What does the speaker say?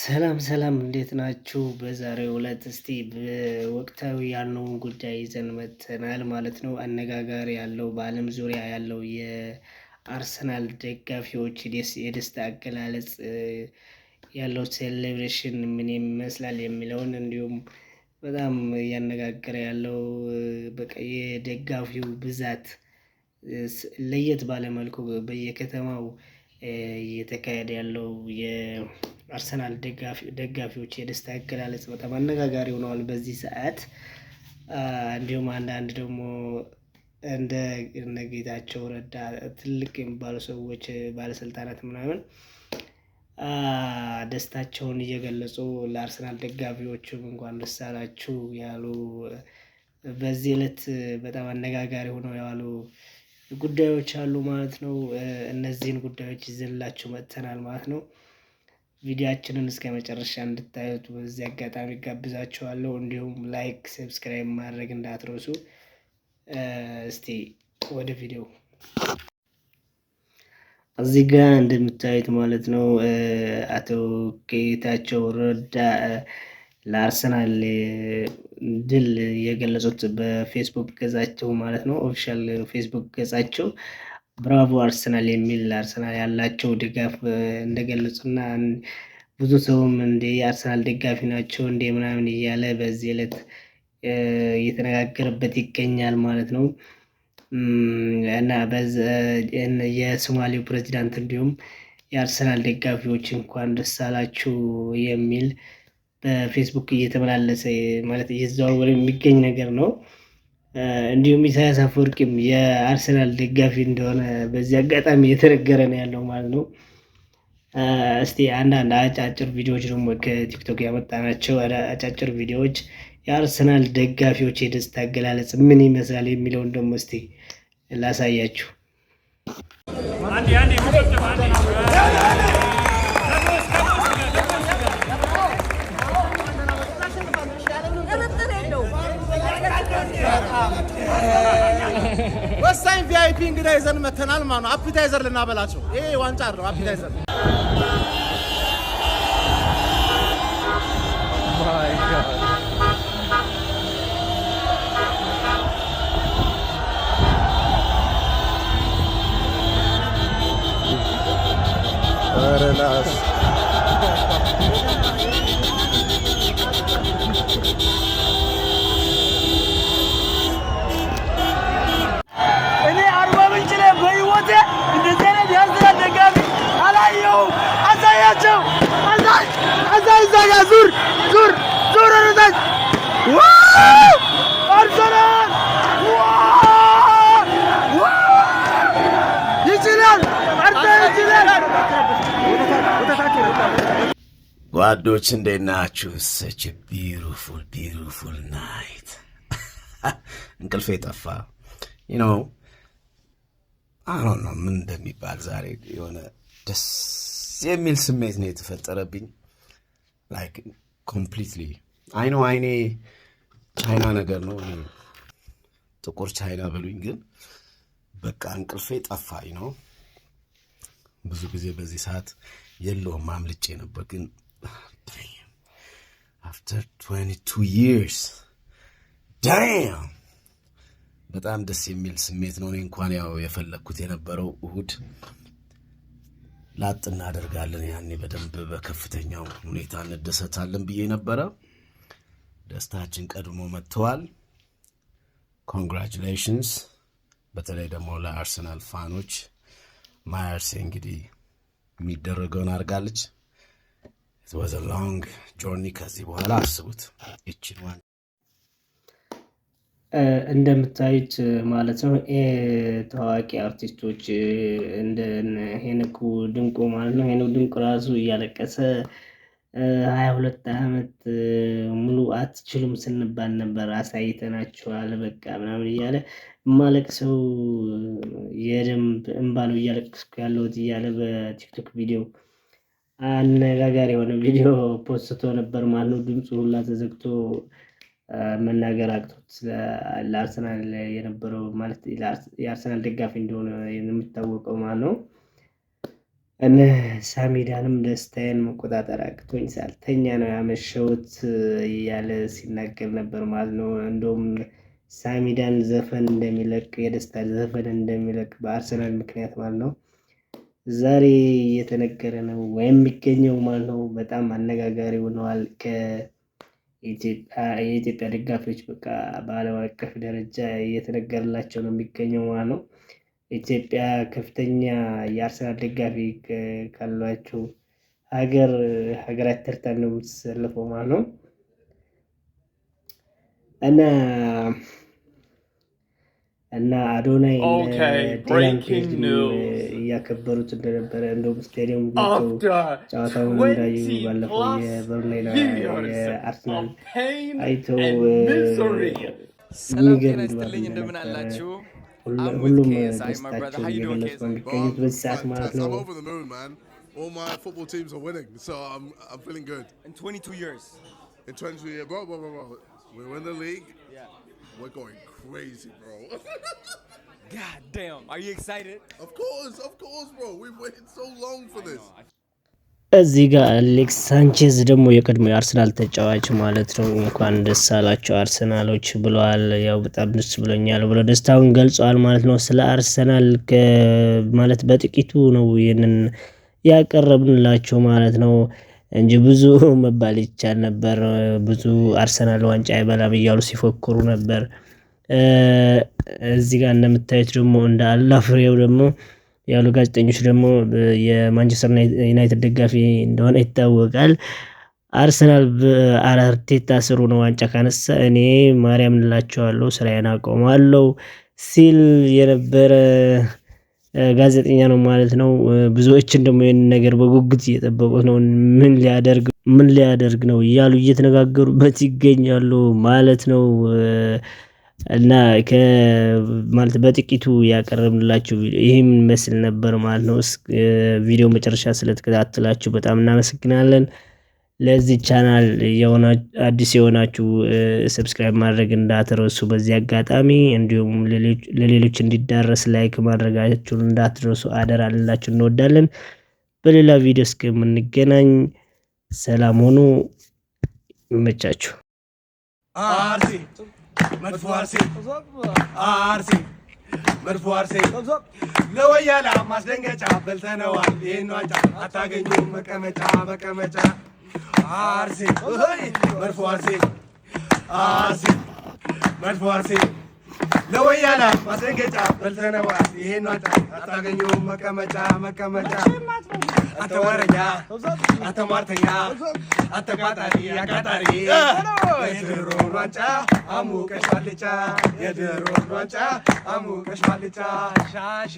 ሰላም እንዴት ናችሁ? በዛሬው ዕለት እስቲ በወቅታዊ ያለውን ጉዳይ ይዘን መጥተናል ማለት ነው። አነጋጋሪ ያለው በዓለም ዙሪያ ያለው የአርሰናል ደጋፊዎች የደስታ አገላለጽ ያለው ሴሌብሬሽን ምን ይመስላል የሚለውን እንዲሁም በጣም እያነጋገረ ያለው በቃ የደጋፊው ብዛት ለየት ባለመልኩ በየከተማው እየተካሄደ ያለው የአርሰናል ደጋፊዎች የደስታ አገላለጽ በጣም አነጋጋሪ ሆነዋል በዚህ ሰዓት። እንዲሁም አንዳንድ ደግሞ እንደ ጌታቸው ረዳ ትልቅ የሚባሉ ሰዎች ባለስልጣናት ምናምን ደስታቸውን እየገለጹ ለአርሰናል ደጋፊዎችም እንኳን ደስ አላችሁ ያሉ በዚህ ዕለት በጣም አነጋጋሪ ሆነው ያሉ ጉዳዮች አሉ ማለት ነው። እነዚህን ጉዳዮች ይዘንላችሁ መጥተናል ማለት ነው። ቪዲዮአችንን እስከ መጨረሻ እንድታዩት በዚህ አጋጣሚ ጋብዛችኋለሁ። እንዲሁም ላይክ፣ ሰብስክራይብ ማድረግ እንዳትረሱ። እስቲ ወደ ቪዲዮ እዚህ ጋር እንደምታዩት ማለት ነው አቶ ጌታቸው ረዳ ለአርሰናል ድል የገለጹት በፌስቡክ ገጻቸው ማለት ነው። ኦፊሻል ፌስቡክ ገጻቸው ብራቮ አርሰናል የሚል አርሰናል ያላቸው ድጋፍ እንደገለጹና ብዙ ሰውም እንደ የአርሰናል ደጋፊ ናቸው እንደ ምናምን እያለ በዚህ ዕለት እየተነጋገረበት ይገኛል ማለት ነው። እና የሶማሌው ፕሬዚዳንት እንዲሁም የአርሰናል ደጋፊዎች እንኳን ደስ አላችሁ የሚል በፌስቡክ እየተመላለሰ ማለት እየተዘዋወረ የሚገኝ ነገር ነው። እንዲሁም ኢሳያስ አፈወርቂም የአርሰናል ደጋፊ እንደሆነ በዚህ አጋጣሚ እየተነገረ ነው ያለው ማለት ነው። እስቲ አንዳንድ አጫጭር ቪዲዮዎች ደግሞ ከቲክቶክ ያመጣናቸው አጫጭር ቪዲዮዎች የአርሰናል ደጋፊዎች የደስታ አገላለጽ ምን ይመስላል የሚለውን ደግሞ እስቲ ላሳያችሁ። ወሳኝ ቪአይፒ እንግዳ ይዘን መተናል ማለት ነው። አፒታይዘር ልናበላቸው። ይሄ ዋንጫ ነው አፒታይዘር። ማይ ጋድ አረላስ አሳያቸው አሳይ ዙር ሩታች አርሰናል ይችላል ይችላል። ጓዶች እንዴት ናችሁ? ሰች ቢዩቲፉል ናይት። እንቅልፌ ጠፋ። አሁን ነው ምን እንደሚባል ዛሬ የሆነ ደስ የሚል ስሜት ነው የተፈጠረብኝ። ላይክ ኮምፕሊትሊ አይኔ ቻይና ነገር ነው፣ ጥቁር ቻይና በሉኝ። ግን በቃ እንቅልፌ ጠፋኝ ነው። ብዙ ጊዜ በዚህ ሰዓት የለውም አምልጬ ነበር። ግን after 22 years damn በጣም ደስ የሚል ስሜት ነው። እኔ እንኳን ያው የፈለግኩት የነበረው እሁድ ላጥ እናደርጋለን ያኔ በደንብ በከፍተኛው ሁኔታ እንደሰታለን ብዬ ነበረ። ደስታችን ቀድሞ መጥተዋል። ኮንግራቹሌሽንስ። በተለይ ደግሞ ለአርሰናል ፋኖች ማየርሴ እንግዲህ የሚደረገውን አድርጋለች። it was a long journey። ከዚህ በኋላ አስቡት እቺን ዋን እንደምታዩት ማለት ነው ታዋቂ አርቲስቶች እንደ ሄኖክ ድንቁ ማለት ነው። ሄኖክ ድንቁ ራሱ እያለቀሰ 22 ዓመት ሙሉ አትችሉም ስንባል ነበር፣ አሳይተናችኋል በቃ ምናምን እያለ ማለቅሰው የደንብ እንባ ነው እያለቀስኩ ያለሁት እያለ በቲክቶክ ቪዲዮ አነጋጋሪ የሆነ ቪዲዮ ፖስቶ ነበር ማለት ነው። ድምፁ ሁላ ተዘግቶ መናገር አቅቶት ለአርሰናል የነበረው ማለት የአርሰናል ደጋፊ እንደሆነ የሚታወቀው ማለት ነው። እነ ሳሚዳንም ደስታዬን መቆጣጠር አቅቶኝ ሳልተኛ ነው ያመሸሁት እያለ ሲናገር ነበር ማለት ነው። እንደውም ሳሚዳን ዘፈን እንደሚለቅ የደስታ ዘፈን እንደሚለቅ በአርሰናል ምክንያት ማለት ነው ዛሬ እየተነገረ ነው ወይም የሚገኘው ማለት ነው። በጣም አነጋጋሪ ሆነዋል። የኢትዮጵያ ደጋፊዎች በቃ በዓለም አቀፍ ደረጃ እየተነገረላቸው ነው የሚገኘው ማለት ነው። ኢትዮጵያ ከፍተኛ የአርሰናል ደጋፊ ካሏቸው ሀገራት ተርታ ነው የምትሰለፈው ማለት ነው እና አዶናይ እያከበሩት እንደነበረ እንደውም ስታዲየም ጨዋታውን እንዳዩ ባለፈው የበርንሌና የአርሰናል አይተው የሚገርም ድባብ እንደነበረ ሁሉም ደስታቸው እየገለጹ ነው የሚገኙት በዚህ ሰዓት ማለት ነው። All my football teams are winning, so I'm feeling good. In 22 years. In 22 years, bro. We win the league. Yeah. We're going crazy, bro. God damn. Are you excited? Of course, bro. We've waited so long for this. እዚህ ጋር አሌክስ ሳንቼዝ ደግሞ የቀድሞ የአርሰናል ተጫዋች ማለት ነው እንኳን ደስ አላቸው አርሰናሎች ብለዋል። ያው በጣም ደስ ብሎኛል ብሎ ደስታውን ገልጿል ማለት ነው። ስለ አርሰናል ማለት በጥቂቱ ነው ይሄንን ያቀረብንላችሁ ማለት ነው እንጂ ብዙ መባል ይቻል ነበር። ብዙ አርሰናል ዋንጫ አይበላም እያሉ ሲፎክሩ ነበር። እዚህ ጋር እንደምታዩት ደግሞ እንደ አላፍሬው ደግሞ ያሉ ጋዜጠኞች ደግሞ የማንቸስተር ዩናይትድ ደጋፊ እንደሆነ ይታወቃል። አርሰናል በአርቴታ ስሩ ነው ዋንጫ ካነሳ እኔ ማርያም እንላቸዋለሁ ስራዬን አቆማለሁ ሲል የነበረ ጋዜጠኛ ነው ማለት ነው። ብዙዎችን ደግሞ ይህን ነገር በጉጉት እየጠበቁት ነው። ምን ሊያደርግ ነው እያሉ እየተነጋገሩበት ይገኛሉ ማለት ነው። እና ማለት በጥቂቱ ያቀረብንላችሁ ይህም መስል ነበር ማለት ነው። ቪዲዮ መጨረሻ ስለተከታተላችሁ በጣም እናመሰግናለን። ለዚህ ቻናል አዲስ የሆናችሁ ሰብስክራይብ ማድረግ እንዳትረሱ በዚህ አጋጣሚ፣ እንዲሁም ለሌሎች እንዲዳረስ ላይክ ማድረጋችሁን እንዳትረሱ አደራ ልላችሁ እንወዳለን። በሌላ ቪዲዮ እስከምንገናኝ ሰላም ሁኑ። ይመቻችሁ። መድፎ አርሴ ለወያላ ማስደንገጫ በልተነዋል። ይህን ዋንጫ አታገኙም መቀመጫ አርሴ መድፎ አርሴ ለወያላ ማስደንገጫ በልተነዋል። ይህን ዋንጫ አታገኙም መቀመጫ አንተ ወረኛ አንተ ሟርተኛ አንተ ቋጣሪ አቃጣሪ የድሮን ዋንጫ አሙቀሽ ባልጫ የድሮን ዋንጫ አሙቀሽ ባልጫ ሻሺ